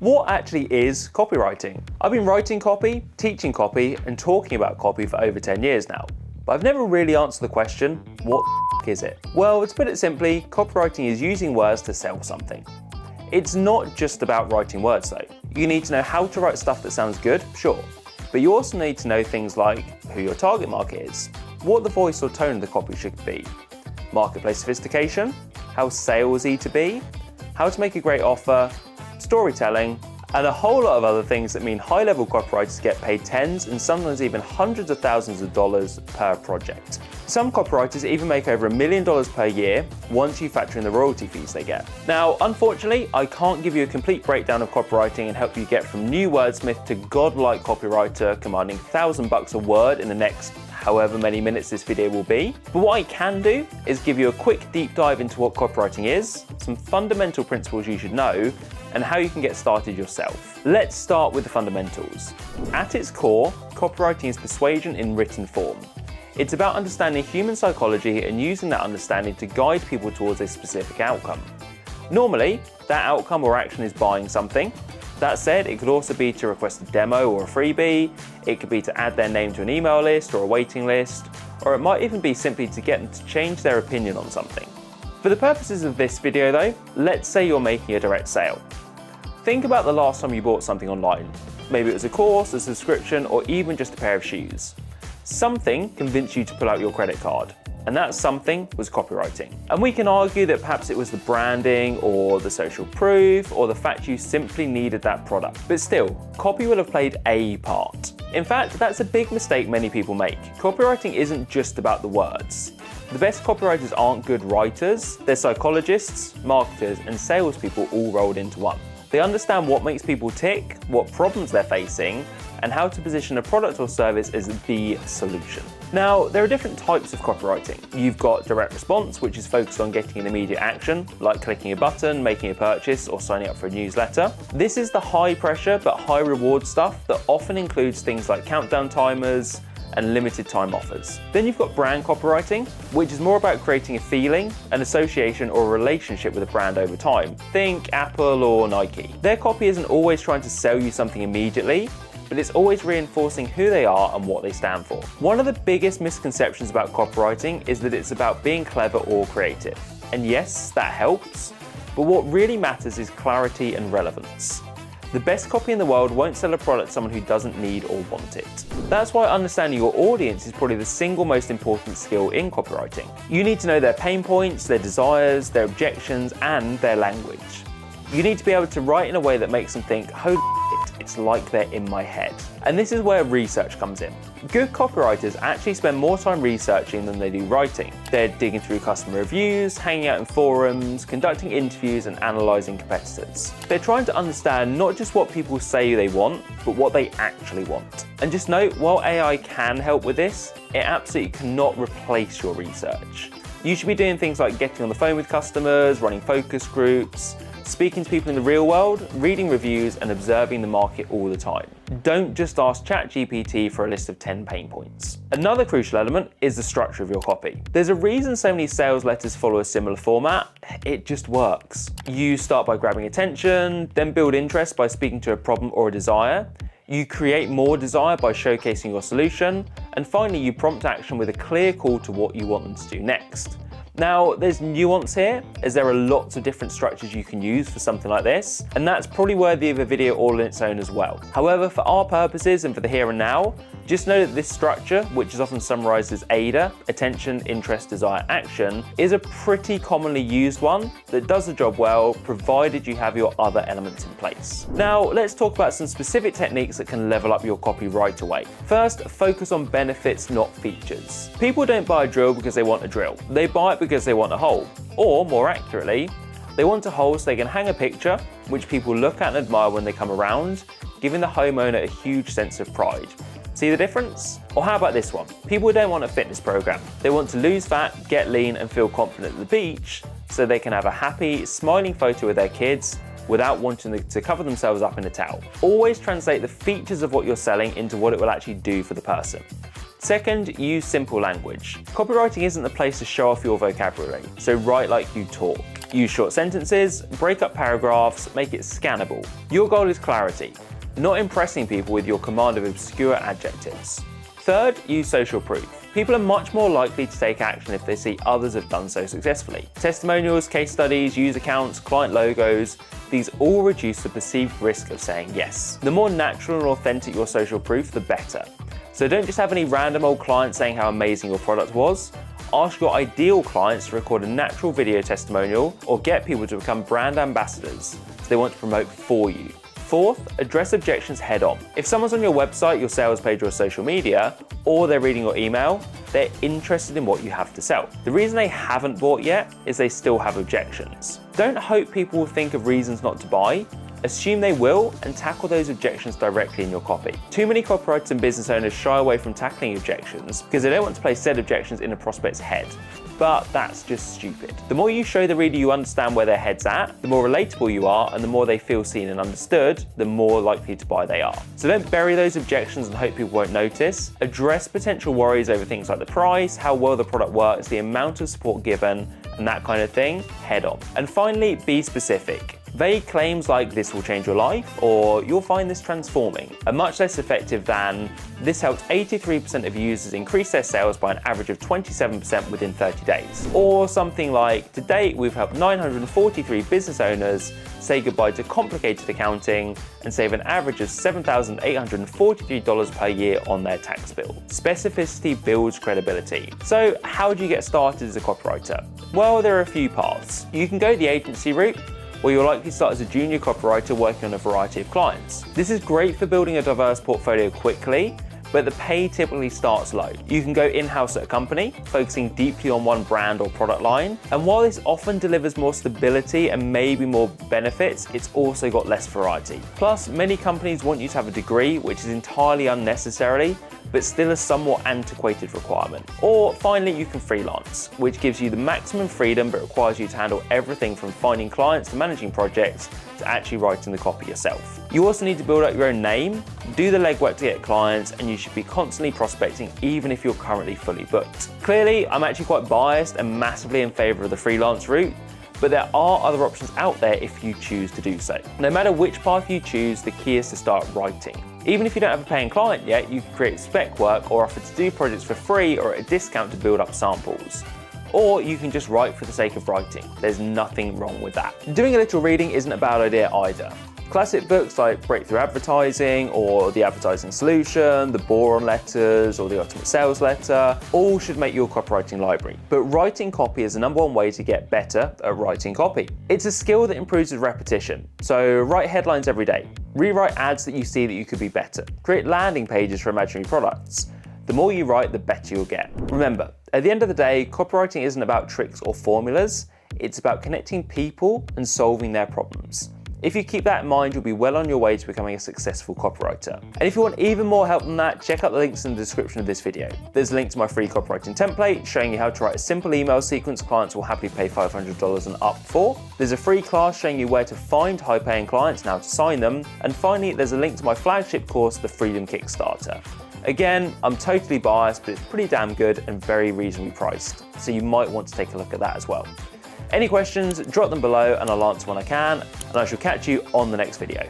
What actually is copywriting? I've been writing copy, teaching copy, and talking about copy for over 10 years now, but I've never really answered the question, what the is it? Well, to put it simply, copywriting is using words to sell something. It's not just about writing words though. You need to know how to write stuff that sounds good, sure, but you also need to know things like who your target market is, what the voice or tone of the copy should be, marketplace sophistication, how salesy to be, how to make a great offer, storytelling, and a whole lot of other things that mean high-level copywriters get paid tens and sometimes even hundreds of thousands of dollars per project. Some copywriters even make over $1 million per year once you factor in the royalty fees they get. Now, unfortunately, I can't give you a complete breakdown of copywriting and help you get from new wordsmith to godlike copywriter commanding $1,000 a word in the next however many minutes this video will be. But what I can do is give you a quick deep dive into what copywriting is, some fundamental principles you should know, and how you can get started yourself. Let's start with the fundamentals. At its core, copywriting is persuasion in written form. It's about understanding human psychology and using that understanding to guide people towards a specific outcome. Normally, that outcome or action is buying something. That said, it could also be to request a demo or a freebie, it could be to add their name to an email list or a waiting list, or it might even be simply to get them to change their opinion on something. For the purposes of this video though, let's say you're making a direct sale. Think about the last time you bought something online. Maybe it was a course, a subscription, or even just a pair of shoes. Something convinced you to pull out your credit card, and that something was copywriting. And we can argue that perhaps it was the branding or the social proof or the fact you simply needed that product. But still, copy will have played a part. In fact, that's a big mistake many people make. Copywriting isn't just about the words. The best copywriters aren't good writers, they're psychologists, marketers, and salespeople all rolled into one. They understand what makes people tick, what problems they're facing, and how to position a product or service as the solution. Now, there are different types of copywriting. You've got direct response, which is focused on getting an immediate action, like clicking a button, making a purchase, or signing up for a newsletter. This is the high pressure but high reward stuff that often includes things like countdown timers and limited time offers. Then you've got brand copywriting, which is more about creating a feeling, an association, or a relationship with a brand over time. Think Apple or Nike. Their copy isn't always trying to sell you something immediately, but it's always reinforcing who they are and what they stand for. One of the biggest misconceptions about copywriting is that it's about being clever or creative. And yes, that helps, but what really matters is clarity and relevance. The best copy in the world won't sell a product to someone who doesn't need or want it. That's why understanding your audience is probably the single most important skill in copywriting. You need to know their pain points, their desires, their objections, and their language. You need to be able to write in a way that makes them think, holy shit, it's like they're in my head. And this is where research comes in. Good copywriters actually spend more time researching than they do writing. They're digging through customer reviews, hanging out in forums, conducting interviews, and analysing competitors. They're trying to understand not just what people say they want, but what they actually want. And just note, while AI can help with this, it absolutely cannot replace your research. You should be doing things like getting on the phone with customers, running focus groups, speaking to people in the real world, reading reviews, and observing the market all the time. Don't just ask ChatGPT for a list of 10 pain points. Another crucial element is the structure of your copy. There's a reason so many sales letters follow a similar format. It just works. You start by grabbing attention, then build interest by speaking to a problem or a desire. You create more desire by showcasing your solution. And finally, you prompt action with a clear call to what you want them to do next. Now, there's nuance here, as there are lots of different structures you can use for something like this, and that's probably worthy of a video all on its own as well. However, for our purposes and for the here and now, just know that this structure, which is often summarized as AIDA, attention, interest, desire, action, is a pretty commonly used one that does the job well, provided you have your other elements in place. Now, let's talk about some specific techniques that can level up your copy right away. First, focus on benefits, not features. People don't buy a drill because they want a drill. They buy it because they want a hole. Or, more accurately, they want a hole so they can hang a picture, which people look at and admire when they come around, giving the homeowner a huge sense of pride. See the difference? Or how about this one? People don't want a fitness program. They want to lose fat, get lean, and feel confident at the beach so they can have a happy, smiling photo with their kids without wanting to cover themselves up in a towel. Always translate the features of what you're selling into what it will actually do for the person. Second, use simple language. Copywriting isn't the place to show off your vocabulary, so write like you talk. Use short sentences, break up paragraphs, make it scannable. Your goal is clarity, not impressing people with your command of obscure adjectives. Third, use social proof. People are much more likely to take action if they see others have done so successfully. Testimonials, case studies, user accounts, client logos, these all reduce the perceived risk of saying yes. The more natural and authentic your social proof, the better. So don't just have any random old client saying how amazing your product was. Ask your ideal clients to record a natural video testimonial or get people to become brand ambassadors so they want to promote for you. Fourth, address objections head on. If someone's on your website, your sales page, or social media, or they're reading your email, they're interested in what you have to sell. The reason they haven't bought yet is they still have objections. Don't hope people will think of reasons not to buy. Assume they will and tackle those objections directly in your copy. Too many copywriters and business owners shy away from tackling objections because they don't want to place said objections in a prospect's head. But that's just stupid. The more you show the reader you understand where their head's at, the more relatable you are, and the more they feel seen and understood, the more likely to buy they are. So don't bury those objections and hope people won't notice. Address potential worries over things like the price, how well the product works, the amount of support given, and that kind of thing, head on. And finally, be specific. Vague claims like "this will change your life" or "you'll find this transforming" are much less effective than "this helped 83% of users increase their sales by an average of 27% within 30 days. Or something like "to date, we've helped 943 business owners say goodbye to complicated accounting and save an average of $7,843 per year on their tax bill." Specificity builds credibility. So how do you get started as a copywriter? Well, there are a few paths. You can go the agency route, where you'll likely start as a junior copywriter working on a variety of clients. This is great for building a diverse portfolio quickly, but the pay typically starts low. You can go in-house at a company, focusing deeply on one brand or product line. And while this often delivers more stability and maybe more benefits, it's also got less variety. Plus, many companies want you to have a degree, which is entirely unnecessary, but still a somewhat antiquated requirement. Or finally, you can freelance, which gives you the maximum freedom but requires you to handle everything from finding clients to managing projects to actually writing the copy yourself. You also need to build up your own name, do the legwork to get clients, and you should be constantly prospecting even if you're currently fully booked. Clearly, I'm actually quite biased and massively in favor of the freelance route, but there are other options out there if you choose to do so. No matter which path you choose, the key is to start writing. Even if you don't have a paying client yet, you can create spec work or offer to do projects for free or at a discount to build up samples. Or you can just write for the sake of writing. There's nothing wrong with that. Doing a little reading isn't a bad idea either. Classic books like Breakthrough Advertising or The Advertising Solution, The Boron Letters or The Ultimate Sales Letter, all should make your copywriting library. But writing copy is the #1 way to get better at writing copy. It's a skill that improves with repetition. So write headlines every day. Rewrite ads that you see that you could be better. Create landing pages for imaginary products. The more you write, the better you'll get. Remember, at the end of the day, copywriting isn't about tricks or formulas. It's about connecting people and solving their problems. If you keep that in mind, you'll be well on your way to becoming a successful copywriter. And if you want even more help than that, check out the links in the description of this video. There's a link to my free copywriting template showing you how to write a simple email sequence clients will happily pay $500 and up for. There's a free class showing you where to find high-paying clients and how to sign them. And finally, there's a link to my flagship course, the Freedom Kickstarter. Again, I'm totally biased, but it's pretty damn good and very reasonably priced. So you might want to take a look at that as well. Any questions, drop them below and I'll answer when I can, and I shall catch you on the next video.